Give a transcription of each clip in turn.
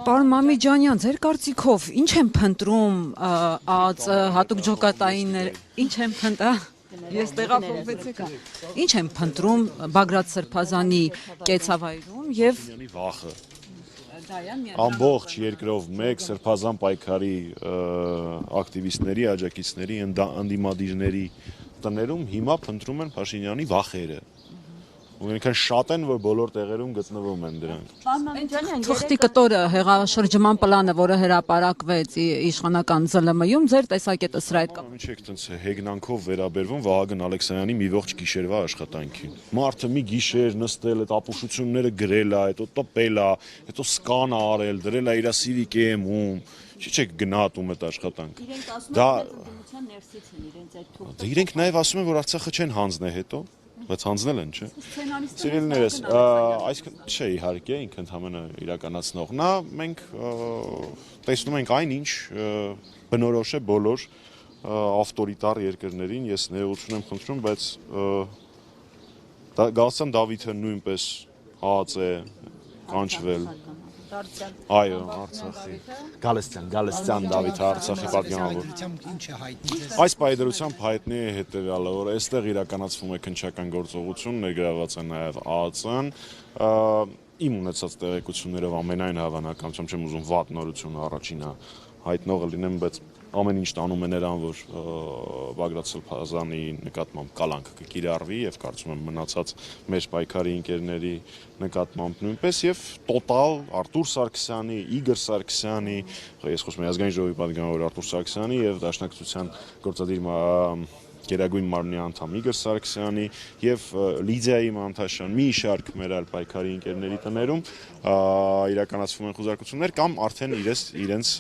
Պարոն Մամիջանյան, ձեր կարծիքով ինչ են փնտրում ԱԱԾ հատուկ ջոկատայիններ, ինչ են փնտրում, ես տեղափոխվեցի, ինչ են փնտրում Բագրատ Սրբազանի կեցավայրում եւ վախը ամբողջ երկրով մեկ Սրբազան պայքարի ակտիվիստների, աջակիցների, ընդդիմադիրների տներում հիմա փնտրում են Փաշինյանի վախերը։ Ու այնքան շատ են, որ բոլոր տեղերում գտնվում են դրանք։ Թղթի կտորը հեղաշրջման պլանը, որը հրապարակվեց իշխանական ԶԼՄ-ում, ձեր տեսակետը սրա հետ կապ։ Ինչ եք տենց հեգնանքով վերաբերվում Վահագն Ալեքսանյանի մի ողջ գիշերվա աշխատանքին։ Մարդը մի գիշեր նստել, այդ ապուշությունները գրել է, հետո տպել է, հետո սկան արել, դրել է իր CV KM-ում։ Չի չեք գնահատում այդ աշխատանքը։ Իրենք ասում են ընդդիմության ներսից են իրենց այդ թուղթը։ Իրենք նաև ասում են, որ Արցախը չեն հանձնե հետո։ Բայց հանձնել են, չէ՞։ Սիրելիներս, այսքան չէ իհարկե, ինքը ընդհանրապես իրականացնող։ Նա մենք տեսնում ենք այնինչ բնորոշ է բոլոր ավտորիտար երկրներին, ես ներողություն եմ խնդրում, բայց Գալստյան Դավիթը նույնպես ԱԱԾ կանչվել։ Այո, Արցախի։ Գալստյան Դավիթը Արցախի պատգամավոր։ Այս պայդրությամբ հայտնի է հետևյալը, որ այստեղ իրականացվում է քննչական գործողություն, ներգրավված է նաև ԱԱԾ-ն։ Իմ ունեցած տեղեկություններով ամենայն հավանականությամբ չեմ ուզում վատ նորություն առաջինը հայտնողը լինեմ, բայց ամեն ինչ տանում է նրան, որ Բագրատ Սրբազանի նկատմամբ կալանք կկիրառվի եւ կարծում եմ մնացած մեր պայքարի ընկերների նկատմամբ նույնպես եւ տոտալ Արտուր Սարգսյանի, Իգոր Սարգսյանի, ես խոսում եմ ազգային ժողովի պատգամավոր Արտուր Սարգսյանի եւ Դաշնակցության գործադիր Գերագույն մարմնի անդամ Իգոր Սարգսյանի եւ Լիդիայի Մանթաշյան մի շարք մեր այլ պայքարի ընկերների տներում իրականացվում են խուզարկություններ կամ արդեն իրենց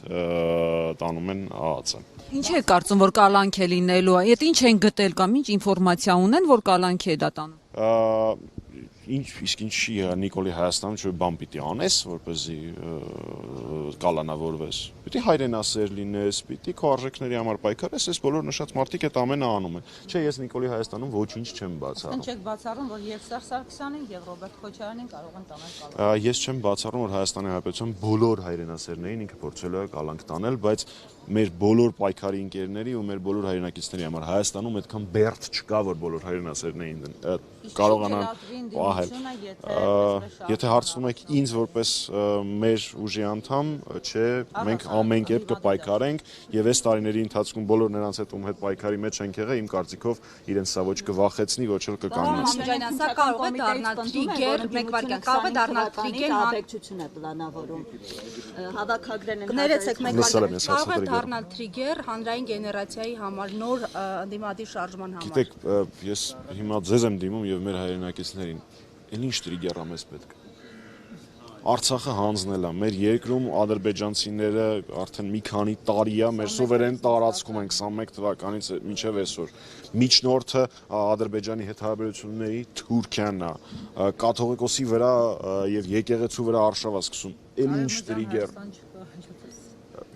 տանում են ԱԱԾ-ն։ Ինչ է կարծում, որ կալանք է լինելու, այդ ինչ են գտել կամ ինչ ինֆորմացիա ունեն, որ կալանք է դա տանում։ Իսկ ինչի Նիկոլի Հայաստանում չէ բան պիտի անես, որպեսզի կալանավորվես։ Պիտի հայրենասեր լինես, պիտի քո արժեքների համար պայքարես, այս բոլոր նշած մարդիկ այդ ամենը անում են։ Չէ, ես Նիկոլի Հայաստանում ոչինչ չեմ բացառում։ Չեք բացառում, որ եւ Սերժ Սարգսյանին եւ Ռոբերտ Քոչարյանին կարող են տանել կալանք։ Ես չեմ բացառում, որ Հայաստանի Հանրապետության բոլոր հայրենասերներին ինքը փորձել է կալանք տանել, բայց մեր բոլոր պայքարի ընկերների ու մեր բոլոր հայրենակիցների համար Հայաստանում այդքան բերդ չկա, որ բոլոր հայրենասերներին կարողանան պահել։ Եթե հարցնում եք ինձ որպես մեր ուժի անդամ, չէ, մենք ամեն կերպ կպայքարենք եւ այս տարիների ընթացքում բոլոր նրանց հետ ում հետ պայքարի մեջ ենք եղել, իմ կարծիքով իրենց սա ոչ կվախեցնի, ոչ էլ կկանգնեցնի։ Սա կարող է դառնալ տրիգեր, մեկ վարքան, կարող է դառնալ տրիգեր հաբեկչություն է պլանավորում։ Հավաքագրեն են Կներեցեք մեկ վարքան, կարող է դառնալ տրիգեր հանրային գեներացիայի համար, նոր ընդդիմադիր շարժման համար։ Գիտեք, ես հիմա ձեզ եմ դիմում եւ մեր հայրենակիցներին, էլ ինչ տրիգեր ամես պետք։ Արցախը հանձնել է, մեր երկրում ադրբեջանցիները արդեն մի քանի տարի է մեր սուվերեն տարածքում են 21 թվականից մինչև այսօր։ Միջնորդը Ադրբեջանի հետ հարաբերությունների Թուրքիան է, կաթողիկոսի վրա եւ եկեղեցու վրա արշավ է սկսում։ Էլ ինչ տրիգեր։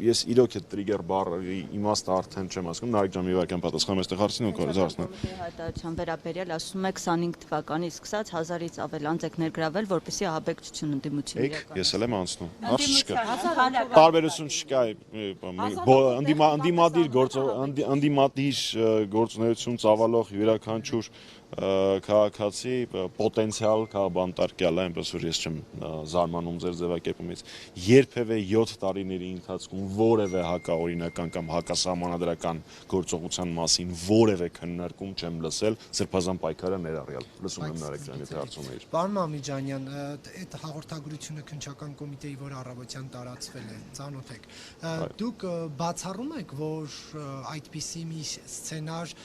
Ես իրոք այդ տրիգեր բառի իմաստը արդեն չեմ ասում, Նարեկ ջան մի վարքան պատասխանում այստեղ հարցին ու կորզարցնեմ։ Հայտարարության վերաբերյալ ասում եք 25 թվականից սկսած 1000-ից ավել անձ եք ներգրավել, որպեսզի ահաբեկչություն ընդդիմություն իրականացնի։ Ես էլ եմ անցնում։ Հարց չկա։ Տարբերություն չկա։ Ընդդիմադիր գործունեություն ծավալող յուրաքանչյուր քաղաքացի պոտենցիալ քաղաքաբանտարկյալ է, այնպես որ ես չեմ զարմանում ձեր ձևակերպումից։ Երբևէ 7 տարիների ընթացքում որևէ հակաօրինական կամ հակասահմանադրական գործողության մասին որևէ քննարկում չեմ լսել, Սրբազան պայքարը ներառյալ։ Լսում եմ Նարեկ ջան, եթե հարցում եք։ Պարոն Մամիջանյան, այդ հաղորդագրությունը քննչական կոմիտեի, որ առավոտյան տարածվել է, ծանոթ եք։ Դուք բացառում եք, որ այդպիսի մի սցենար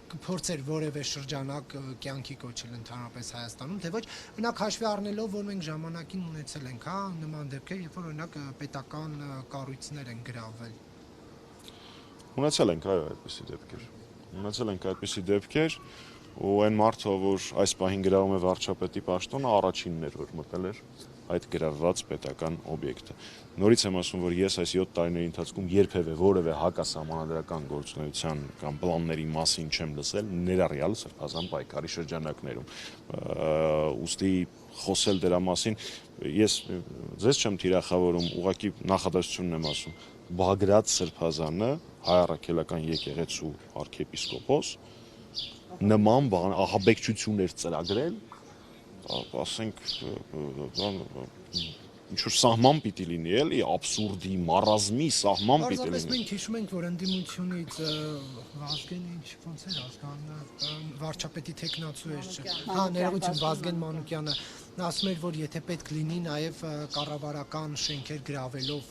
կփորձեր որևէ շրջանակ կյանքի կոչել ընդհանրապես Հայաստանում, թե ոչ, օրինակ հաշվի առնելով, որ մենք ժամանակին ունեցել ենք, նման դեպքեր, երբ որ օրինակ պետական կառույցներ են գրավել։ Ունեցել ենք, այո, այդպիսի դեպքեր։ Ունեցել ենք այդպիսի դեպքեր, ու այն մարդը, որ այս պահին գրավում է վարչապետի պաշտոնը, առաջինն էր, որ մտել էր այդ գրավված պետական օբյեկտը։ Նորից եմ ասում, որ ես այս 7 տարիների ընթացքում երբևէ որևէ հակասահմանադրական գործունեության կամ պլանների մասին չեմ լսել, ներառյալ Սրբազան պայքարի շրջանակներում։ Ուստի խոսել դրա մասին, ես ձեզ չեմ թիրախավորում, ուղղակի նախադասությունն եմ ասում, Բագրատ Սրբազանը, հայ առաքելական եկեղեցու arczepiskopos, նման բան ահաբեկչություններ ծրագրել, ասենք ինչ-որ սահման պիտի լինի, էլի, աբսուրդի, մարազմի սահման պիտի լինի։ Պարզապես մենք հիշում ենք, որ ընդդիմությունից Վազգենը ոնց էր ազգան, վարչապետի տեխնացու էր, հա, ներողություն, Վազգեն Մանուկյանը, նա ասում էր, որ եթե պետք լինի, նաև կառավարական շենքեր գրավելով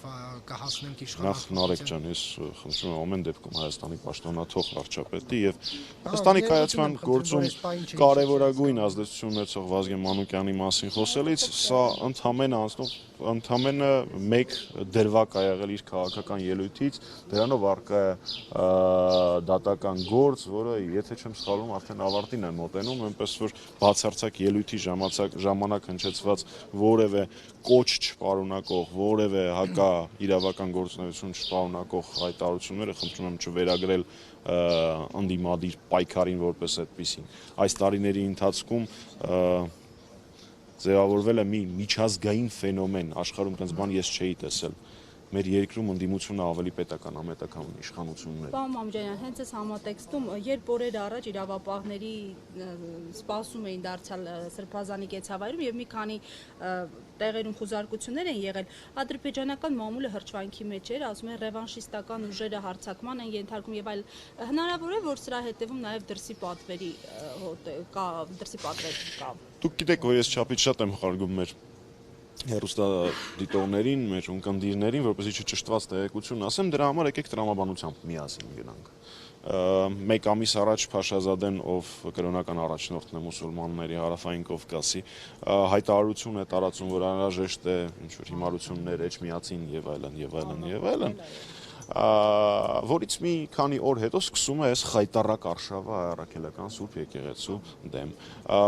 կհասնենք իշխանության։ Նախ Նարեկ ջան, ես խնդրում եմ ամեն դեպքում Հայաստանի պաշտոնաթող վարչապետի եւ Հայաստանի կայացման գործում կարևորագույն ազդեցություն ունեցող Վազգեն Մանուկյանի մասին խոսելից, սա ընդամենը մեկ դրվակ ա եղել իր քաղաքական ելույթից, դրանով առկա է դատական գործ, որը եթե չեմ սխալվում, արդեն ավարտին է մոտենում, այնպես որ բացարձակ ելույթի ժամանակ հնչեցված որևէ կոչ չպարունակող, որևէ հակա իրավական գործունեություն չպարունակող հայտարարությունները խնդրում եմ չվերագրել ընդդիմադիր պայքարին որպես այդպիսին։ Այս տարիների ընթացքում ձևավորվել է մի միջազգային ֆենոմեն, աշխարհում այդպես բան ես չէի տեսել։ Մեր երկրում ընդդիմությունը ավելի պետական, ամետական իշխանություններ։ Պարոն Մամեջանյան, հենց այս համատեքստում, երբ օրեր առաջ իրավապահների սպասում էին դարձյալ Սրբազանի կեցավայրում եւ մի քանի տեղերում խուզարկություններ են եղել, ադրբեջանական մամուլը հրճվանքի մեջ էր, ասում են ռևանշիստական ուժերը հարձակման են ենթարկում եւ այլ, հնարավոր է որ սրա հետևում նաեւ դրսի պատվեր կա։ Դուք գիտեք, որ ես չափից շատ եմ խարգում մեր հեռուստադիտողներին, մեր ունկնդիրներին, որպեսզի չճշտված տեղեկություն ասեմ, դրա համար եկեք տրամաբանությամբ միասին գնանք։ Մեկ ամիս առաջ Փաշազադեն, ով կրոնական առաջնորդն է մուսուլմանների Հարավային Կովկասի, հայտարարություն է տարածում, որ անհրաժեշտ է ինչ-որ հիմարություններ էջմիածին եւ այլն, որից մի քանի օր հետո սկսում է այս խայտառակ արշավը առաքելական Սուրբ եկեղեցու դեմ։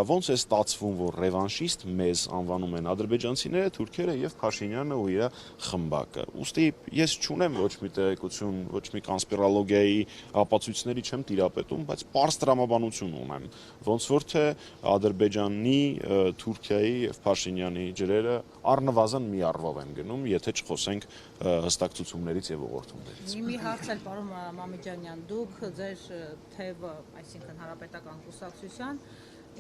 Ոնց է ստացվում, որ ռևանշիստ մեզ անվանում են ադրբեջանցիները, թուրքերը եւ Փաշինյանը ու իր խմբակը։ Ուստի ես չունեմ ոչ մի տեղեկություն, ոչ մի կոնսպիրոլոգիայի ապացույցների չեմ տիրապետում, բայց պարզ տրամաբանություն ունեմ։ Ոնց որ թե Ադրբեջանի, Թուրքիայի եւ Փաշինյանի ջրերը առնվազն մի առվով են գնում, եթե չխոսենք հստակ ցուցումներից եւ ուղղորդումներից։ Մի հարց էլ պարոն Մամեջանյան, դուք ձեր թեւը, այսինքն Հանրապետական կուսակցության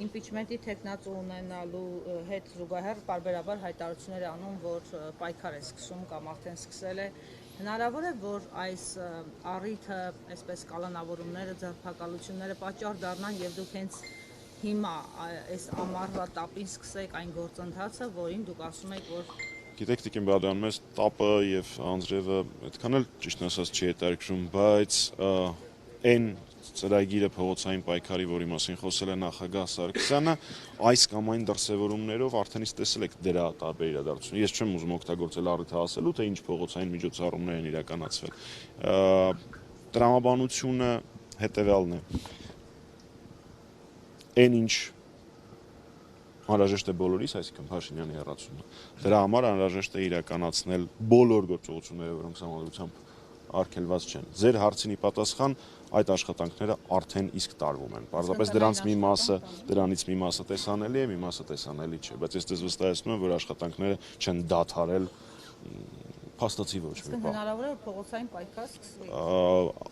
իմպիչմենտի տեխնացու ունենալու հետ զուգահեռ պարբերաբար հայտարարություններ անում, որ պայքար է սկսում կամ արդեն սկսել է։ Հնարավոր է, որ այս առիթը, այսպես կալանավորումները, ձերբակալությունները պատճառ դառնան եւ դուք հենց հիմա այս ամառվա տապին սկսեք այն գործընթացը, որին դուք ասում եք, որ Գիտեք, Տիկին Բադյան, մեզ տապը եւ անձրևը այդքան էլ ճիշտ ասած չի հետաքրքրում, բայց այն ծրագիրը փողոցային պայքարի, որի մասին խոսել է նախագահ Սարգսյանը, այս կամ այն դրսևորումներով արդեն իսկ տեսել եք դրա տարբեր իրադարձություններ։ Ես չեմ ուզում օգտագործել առիթը ասելու, թե ինչ փողոցային միջոցառումներ են իրականացվել։ Տրամաբանությունը հետեւյալն է։ Այն ինչ անհրաժեշտ է բոլորիս, այսինքն Փաշինյանի հեռացումը։ Դրա համար անհրաժեշտ է իրականացնել բոլոր գործողությունները, որոնք համադրությամբ արգելված չեն։ Ձեր հարցինի պատասխան այդ աշխատանքները արդեն իսկ տարվում են։ Պարզապես դրանից մի մասը տեսանելի է, մի մասը տեսանելի չէ, բայց ես դες վստահեցնում եմ, որ աշխատանքները չեն դադարել փաստացի ոչ մի բան։ հնարավոր է որ փողոցային պայքար սկսվի։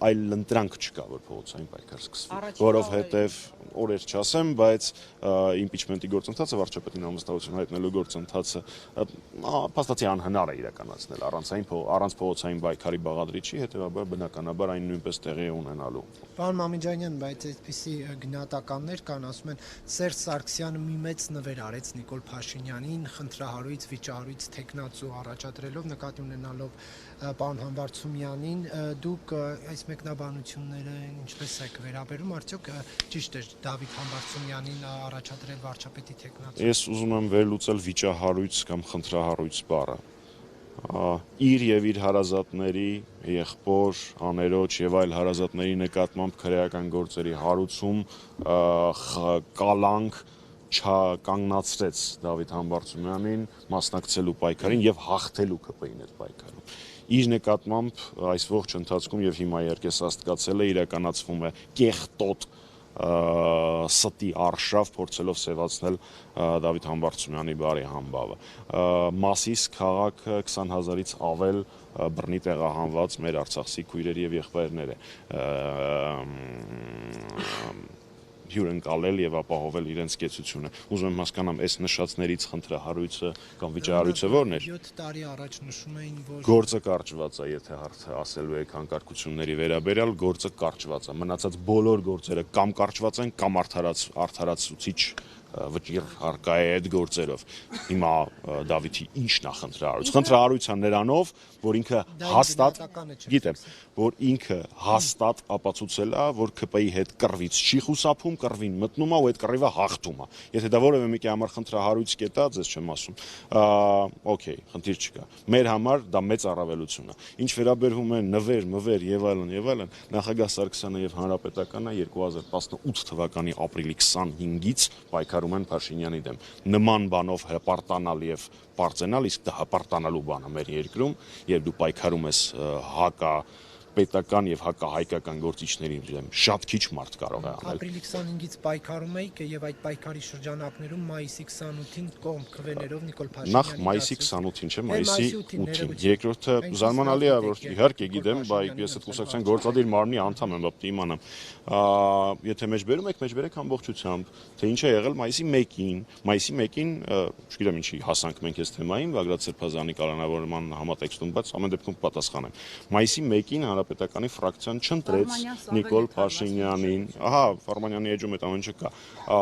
Այլ ընտրանք չկա, որ փողոցային պայքար սկսվի, որովհետև օրեր չասեմ, բայց իմպիչմենտի գործընթացը, վարչապետին անվստահություն հայտնելու գործընթացը փաստացի անհնար է իրականացնել առանց փողոցային պայքարի բաղադրիչի, հետեւաբար բնականաբար այն նույնպես տեղի է ունենալու։ Պարոն Մամեջանյան, բայց այսպիսի գնահատականներ կան, ասում են Սերժ Սարգսյանը մի մեծ նվեր արեց Նիկոլ Փաշինյանին, խնդրահարույց, վիճահարույց տեխնացու առաջադրելով, նկատի ունենալով պարոն Համբարձումյանին, դուք այս մեկնաբանությունները ինչպես եք վերաբերում, արդյոք ճիշտ է Դավիթ Համբարձումյանին առաջադրել վարչապետի տեխնացու։ Ես ուզում եմ վերլուծել վիճահարույց կամ խնդրահարույց բառը։ Իր եւ իր հարազատների, եղբոր, աներոջ եւ այլ հարազատների նկատմամբ քրեական գործերի հարուցում կալանք չկանգնացրեց Դավիթ Համբարձումյանին մասնակցելու պայքարին եւ հաղթելու ԿՊ-ին այդ պայքարում։ Իր նկատմամբ այս ողջ ընթացքում եւ հիմա երկես աստկացել է իրականացվում է կեղտոտ ստի արշավ փորձելով սևացնել Դավիթ Համբարձումյանի բարի համբավը։ Մասիս քաղաքը 20,000-ից ավել բռնի տեղահանված մեր արցախցի քույրեր եւ եղբայրներ է հյուրընկալել եւ ապահովել իրենց կեցությունը։ Ուզում եմ հասկանամ, այս նշածներից խնդրահարույցը կամ վիճահարույցը ո՞րն էր։ 7 տարի առաջ նշում էին, որ Գործը կարճված է, եթե հարցը ասելու եք հանկարծությունների վերաբերյալ, գործը կարճված է։ Մնացած բոլոր գործերը կամ կարճված են, կամ արդարացուցիչ վճիռ հարկա է այդ գործերով։ Հիմա Դավիթի ի՞նչն է խնդրահարույց։ Խնդրահարույցը նրանով, որ ինքը հաստատ, գիտեմ, որ ինքը հաստատ ապացուցել է, որ ԿՊ-ի հետ կռվից չի խուսափում, կռվին մտնում է ու այդ կռիվը հաղթում է։ Եթե դա որևէ մեկի համար խնդրահարույց կետա, ձեզ չեմ ասում։ Okay, խնդիր չկա։ Մեր համար դա մեծ առավելություն է։ Ինչ վերաբերում է նվեր, մվեր եւ այլն, նախագահ Սարգսյանը եւ Հանրապետականը 2018 թվականի ապրիլի 25-ից պայքարում են Փաշինյանի դեմ։ Նման բանով հպարտանալ եւ պարծենալ, իսկ դա հպարտանալու բան է մեր երկրում, երբ դու պայքարում ես պետական եւ հակահայկական գործիչների դեմ շատ քիչ մարդ կարող է անել։ Ապրիլի 25-ից պայքարում եք եւ այդ պայքարի շրջանակներում մայիսի 28-ին կողմ քվեներով Նիկոլ Փաշինյանի Նախ մայիսի 28-ին չէ, մայիսի 8-ին։ Երկրորդը զարմանալի է, որ իհարկե գիտեմ, բայց ես այդ կուսակցության գործադիր մարմնի անդամ եմ, բապ իմանամ։ Եթե մեջբերում եք, մեջբերեք ամբողջությամբ, թե ինչ է եղել մայիսի 1-ին։ Մայիսի 1-ին, չգիտեմ ինչի հասանք մենք այս թեմային, Բագրատ Սրբազանի կալանավորման համատեքստում, բայց ամեն դեպքում պատասխանեմ։ Մայիսի 1-ին Հանրապետականի ֆրակցիան չընտրեց Նիկոլ Փաշինյանին, ահա, Ֆարմանյանի էջում այդ ամեն ինչը կա։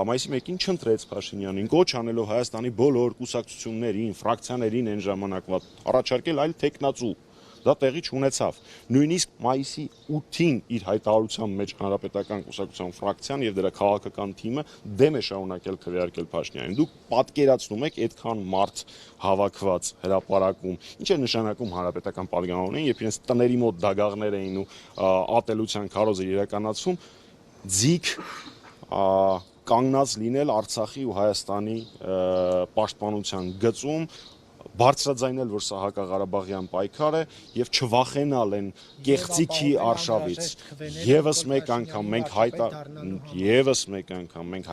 Մայիսի 1-ին չընտրեց Փաշինյանին, կոչ անելով Հայաստանի բոլոր կուսակցություններին, ֆրակցիաներին այն ժամանակվա առաջարկել այլ տեխնացու։ Դա տեղի չունեցավ։ Նույնիսկ մայիսի 8-ին իր հայտարարության մեջ Հանրապետական կուսակցության ֆրակցիան եւ դրա քաղաքական թիմը դեմ է շարունակել քվեարկել Փաշինյանին։ Դուք պատկերացնում եք այդքան մարդ հավաքված հրապարակում, ինչ է նշանակում Հանրապետական падգամավորներին, երբ իրենց տների մոտ դագաղներ էին ու ատելության քարոզը իրականացում, ձիգ կանգնած լինել Արցախի ու Հայաստանի պաշտպանության գծում, բարձրաձայնել, որ սա հակաղարաբաղյան պայքար է եւ չվախենալ են կեղծիքի արշավից։ Եվս մեկ անգամ մենք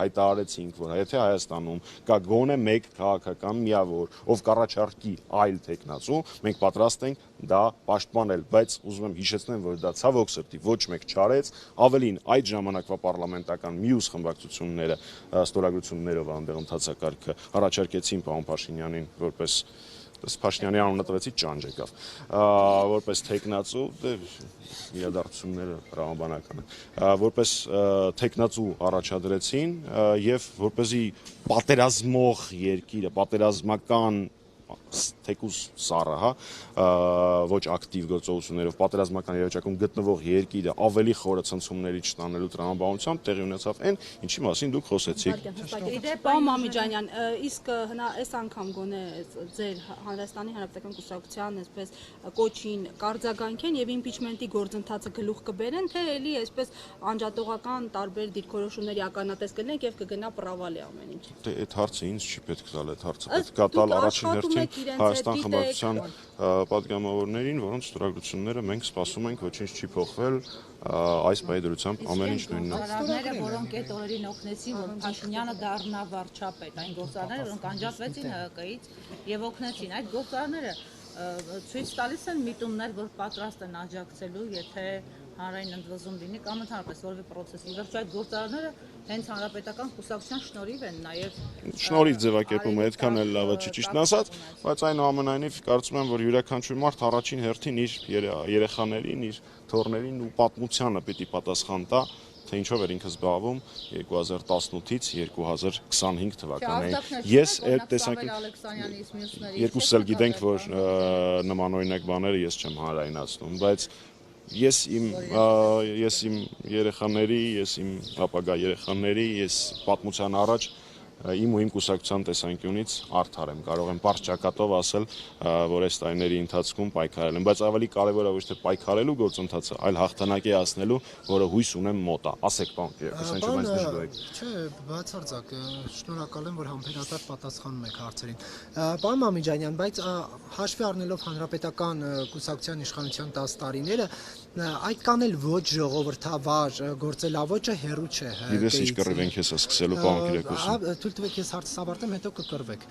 հայտարարեցինք, որ եթե Հայաստանում կա գոնե մեկ քաղաքական միավոր, ով կառաջարկի այլ տեխնացու, մենք պատրաստ ենք դա պաշտպանել, բայց ուզում եմ հիշեցնեմ, որ դա ցավոք սրտի ոչ մեկ չարեց, ավելին այդ ժամանակվա պարլամենտական մյուս խմբակցությունները ստորագրություններով այնտեղ ընթացակարգը առաջարկեցին պարոն Փաշինյանին որպես Փաշինյանի անունը տվեցի ճանճ եկավ, որպես տեխնացու, իրադարձությունները տրամաբանական են, որպես տեխնացու առաջադրեցին եւ որպեսզի պատերազմող երկիրը, պատերազմական թեկուզ սառը, հա, ոչ ակտիվ գործողություններով պատերազմական իրավիճակում գտնվող երկիրը ավելի խորը ցնցումների չտանելու տրամաբանությամբ տեղի ունեցավ այն, ինչի մասին դուք խոսեցիք։ Պարոն Մամիջանյան, իսկ այս անգամ գոնե ձեր Հայաստանի Հանրապետական կուսակցության այսպես կոչին կարձագանքեն եւ իմպիչմենտի գործընթացը գլուխ կբերեն, թե էլի այսպես անջատողական տարբեր դիրքորոշումների ականատես կլինենք եւ կգնա պրավալի ամեն ինչ։ Դե այդ հարցը ինձ չի պետք տալ, այդ հարցը պետք է տալ առաջին հերթին Հայաստան խմբակցության падգամավորներին, որոնց ստորագրությունները մենք սպասում ենք, ոչինչ չի փոխվել, այս պայդրությամբ ամեն ինչ նույնն է։ Գործարարները, որոնք այդ օրերին օգնեցին, որ Փաշինյանը դառնա վարչապետ, այն գործարարները, որոնք անջատվեցին ՀԿ-ից եւ օգնեցին, այդ գործարարները ցույց տալիս են միտումներ, որ պատրաստ են աջակցելու, եթե հանրային ընդվզում լինի կամ ընդհանրապես որևէ process-ի վերջ այդ գործարարները հենց հանրապետական կուսակցության շնորհիվ են նաև շնորհիվ ձևակերպումը այդքան էլ լավ չի ճիշտն ասած, բայց այնուամենայնիվ կարծում եմ, որ յուրաքանչյուր մարդ առաջին հերթին իր երեխաներին, իր թոռներին ու պատմությանը պիտի պատասխան տա, թե ինչով էր ինքը զբաղվում 2018-ից 2025 թվականներին։ Ես այդ տեսակետից երկուսս էլ գիտենք, որ նմանօրինակ բաները ես չեմ հանրայնացնում, բայց ես իմ երեխաների, ես իմ ապագա երեխաների, ես պատմության առաջ իմ ու իմ կուսակցության տեսանկյունից արդար եմ, կարող եմ բարձ ճակատով ասել, որ այս տարիների ընթացքում պայքարել եմ, բայց ավելի կարևորը ոչ թե պայքարելու գործընթացը, այլ հաղթանակի հասնելու, որը հույս ունեմ մոտ է։ Ասեք, պարոն Կիրակոսյան, չէ՞ բայց դժգոհ եք։ Չէ, բացարձակ, շնորհակալ եմ, որ համբերատար պատասխանում եք հարցերին։ Պարոն Մամիջանյան, բայց հաշվի առնելով հանրապետական կուսակցության իշխանության 10 տարիները, այդ կանել ոչ ժողովրդավար գործելավոճը հերու չէ։ Գիտես ինչ կռիվ ենք հեսա սկսելու, պարոն Կիրակոսյան։ Թույլ տվեք ես հարցս ավարտեմ, հետո կկռվեք։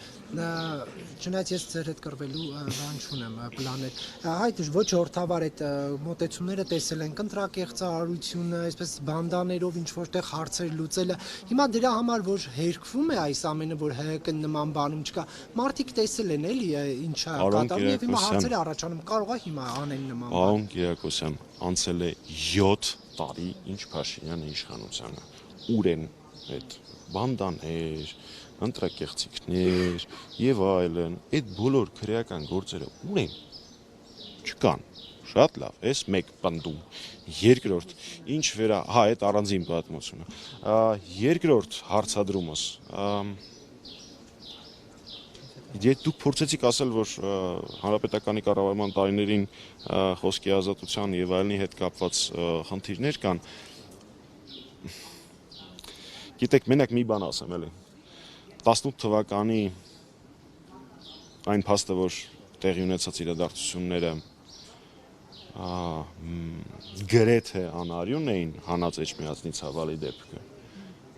Չնայած ես ձեր հետ կռվելու բան չունեմ, պլաներ։ Հայտ ոչ ժողովրդավար այդ մոտեցումները տեսել ենք, ընտրակեղծարարությունը, այսպես բանդաներով ինչ որտեղ հարցեր լուծելը։ Հիմա դրա համար որ հերկվում է այս ամենը, որ ՀՀԿ նման բանում չկա, մարդիկ տեսել են էլի ինչա կատարվում եւ հիմա հարցեր առաջանում, կարող է հիմա անեն նման բան։ Պարոն Կիրակոսյան, անցել է 7 տարի ինչ Փաշինյանը իշխանությանը։ Ուր են այդ բանդաներ, ընտրակեղծիքներ եւ այլն, այդ բոլոր քրեական գործերը ուր են։ Չկան։ Շատ լավ, այս մեկ պնդում։ Երկրորդ, ինչ վերա, այդ առանձին պատմությունը։ Երկրորդ հարցադրումս, դուք փորձեցիք ասել, որ հանրապետականի կառավարման տարիներին խոսքի ազատության եւ այլնի հետ կապված խնդիրներ կան։ Գիտեք, մենակ մի բան ասեմ էլի։ 18 թվականի այն փաստը, որ տեղի ունեցած իրադարձությունները գրեթե անարյուն էին հանած Էջմիածնի ցավալի դեպքը։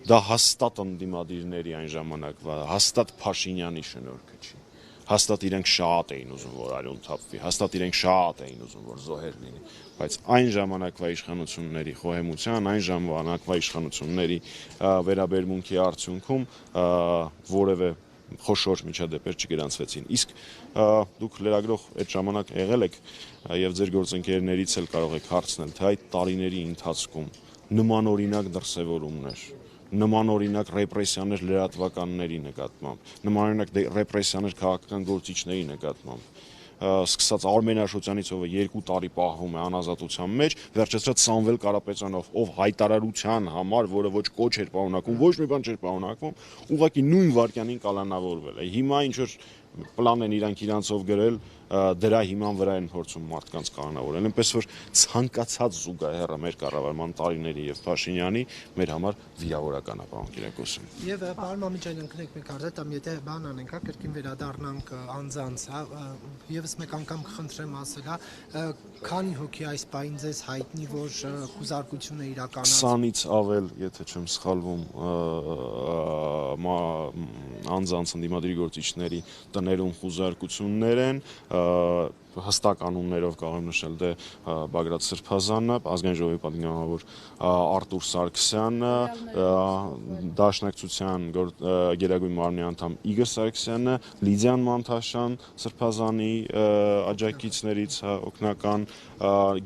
Դա հաստատ ընդդիմադիրների այն ժամանակվա, հաստատ Փաշինյանի շնորհքը չի։ Հաստատ իրենք շատ էին ուզում, որ արյուն թափվի, հաստատ իրենք շատ էին ուզում, որ զոհեր լինի, բայց այն ժամանակվա իշխանությունների խոհեմության, այն ժամանակվա իշխանությունների վերաբերմունքի արդյունքում որևէ խոշոր միջադեպեր չգրանցվեցին։ Իսկ դուք լրագրող այդ ժամանակ եղել եք եւ ձեր գործընկերներից էլ կարող եք հարցնել, թե այդ տարիների ընթացքում նմանօրինակ դրսևորումներ, նմանօրինակ ռեպրեսիաներ լրատվականների նկատմամբ, նմանօրինակ ռեպրեսիաներ քաղաքական գործիչների նկատմամբ, սկսած Արմեն Աշոտյանից, ով 2 տարի պահվում է անազատության մեջ, վերջացրած Սամվել Կարապետյանով, ով հայտարարության համար, որը ոչ կոչ էր պարունակում, ոչ մի բան չէր պարունակում, ուղղակի նույն վայրկյանին կալանավորվել է։ Հիմա ինչ որ պլան են իրանցով գրել, դրա հիման վրա են փորձում մարդկանց կանոնավորել, այնպես որ ցանկացած զուգահեռը մեր կառավարման տարիների եւ Փաշինյանի մեր համար վիրավորական է, պարոն Կիրակոսյան։ Եվ պարոն Մամիջանյան, կնեք մեկ հարց, կամ եթե բան անենք, հա, կրկին վերադառնանք անձանց, հա, եւս մեկ անգամ կխնդրեմ ասել, հա, քանի հոգի այս պահին ձեզ հայտնի, որ խուզարկությունը իրականացավ։ 20-ից ավել, եթե չեմ սխալվում, անձանց ընդդիմադիր գործիչների տներում խուզարկություններ են, հստակ անուններով կարող եմ նշել դե Բագրատ Սրբազանը, ազգային ժողովի պատգամավոր Արտուր Սարգսյանը, Դաշնակցության Գերագույն մարմնի անդամ Իգոր Սարգսյանը, Լիդիան Մանթաշյան, Սրբազանի աջակիցներից օգնական,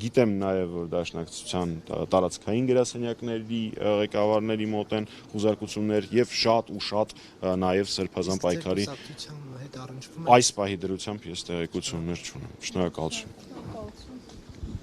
գիտեմ նաև որ Դաշնակցության տարածքային գրասենյակների ղեկավարների մոտ են խուզարկություններ եւ շատ ու շատ նաև Սրբազան պայքարի այս պահի դրությամբ ես տեղեկություններ չունեմ։ Շնորհակալություն։